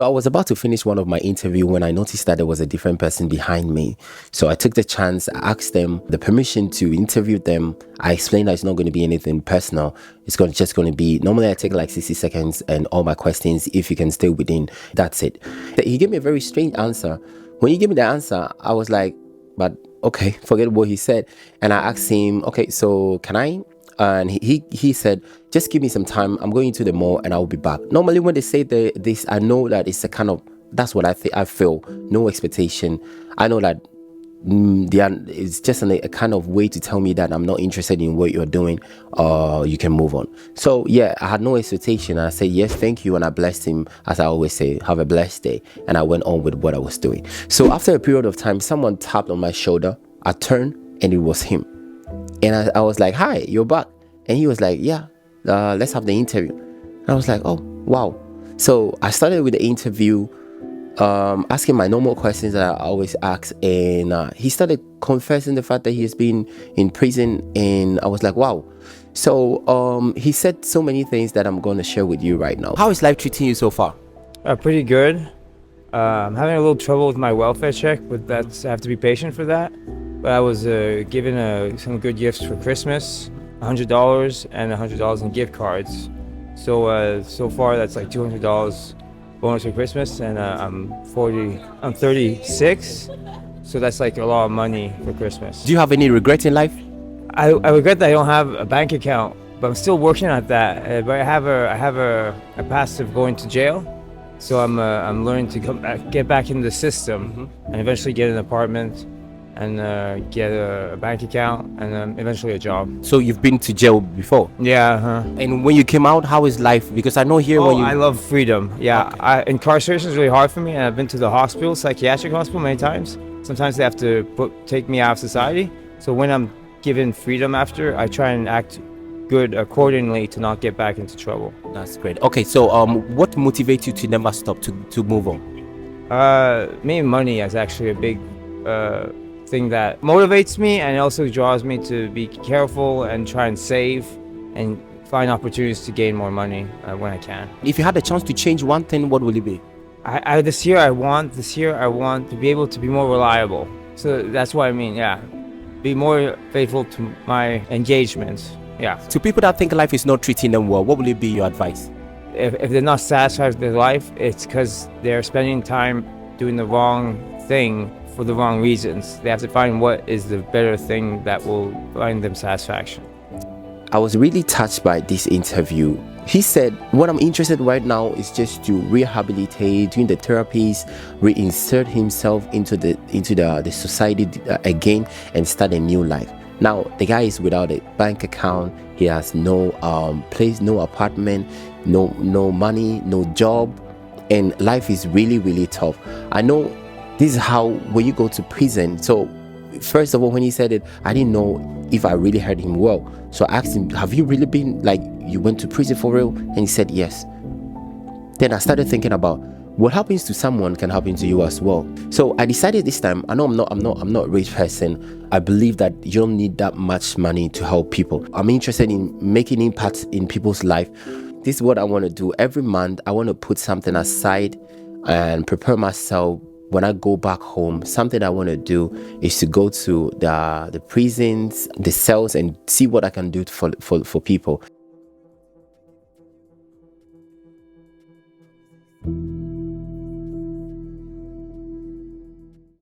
I was about to finish one of my interview when I noticed that there was a different person behind me. So I took the chance, I asked them the permission to interview them. I explained that it's not going to be anything personal. Just going to be, normally I take like 60 seconds and all my questions, if you can stay within, that's it. He gave me a very strange answer. When he gave me the answer, I was like, but okay, forget what he said. And I asked him, okay, so can I? And he said, just give me some time. I'm going to the mall and I'll be back. Normally when they say this, I know that it's a kind of, that's what I feel. No expectation. I know that it's just a kind of way to tell me that I'm not interested in what you're doing, or you can move on. So yeah, I had no expectation. And I said, yes, thank you. And I blessed him, as I always say, have a blessed day. And I went on with what I was doing. So after a period of time, someone tapped on my shoulder. I turned and it was him. And I was like, hi, you're back. And he was like, yeah, let's have the interview. And I was like, oh, wow. So I started with the interview, asking my normal questions that I always ask. And he started confessing the fact that he has been in prison. And I was like, wow. So he said so many things that I'm going to share with you right now. How is life treating you so far? Pretty good. I'm having a little trouble with my welfare check, but I have to be patient for that. But I was given some good gifts for Christmas, $100 and $100 in gift cards. So far that's like $200 bonus for Christmas, and I'm 36, so that's like a lot of money for Christmas. Do you have any regrets in life? I regret that I don't have a bank account, but I'm still working at that. But I have a past of going to jail, so I'm learning to get back into the system, and eventually get an apartment, and get a bank account, and eventually a job. So you've been to jail before? Yeah. And when you came out, how is life? Because I know here when you... I love freedom. Yeah, okay. Incarceration is really hard for me, and I've been to the hospital, psychiatric hospital, many times. Sometimes they have to take me out of society. So when I'm given freedom after, I try and act good accordingly to not get back into trouble. That's great. Okay, so what motivates you to never stop to move on? Maybe money is actually a big thing that motivates me, and also draws me to be careful and try and save and find opportunities to gain more money when I can. If you had the chance to change one thing, what would it be? This year I want to be able to be more reliable. So that's what I mean. Yeah, be more faithful to my engagements. Yeah. To people that think life is not treating them well, what will be your advice? If they're not satisfied with their life, it's because they're spending time doing the wrong thing for the wrong reasons. They have to find what is the better thing that will find them satisfaction. I was really touched by this interview. He said, what I'm interested right now is just to rehabilitate, doing the therapies, reinsert himself into the society again, and start a new life. Now, the guy is without a bank account. He has no place, no apartment, no money, no job, and life is really, really tough. I know this is how, when you go to prison. So first of all, when he said it, I didn't know if I really heard him well. So I asked him, have you really been, like, you went to prison for real? And he said yes. Then I started thinking about what happens to someone can happen to you as well. So I decided this time, I know I'm not a rich person. I believe that you don't need that much money to help people. I'm interested in making impact in people's life. This is what I want to do. Every month, I want to put something aside and prepare myself. When I go back home, something I want to do is to go to the prisons, the cells, and see what I can do for people.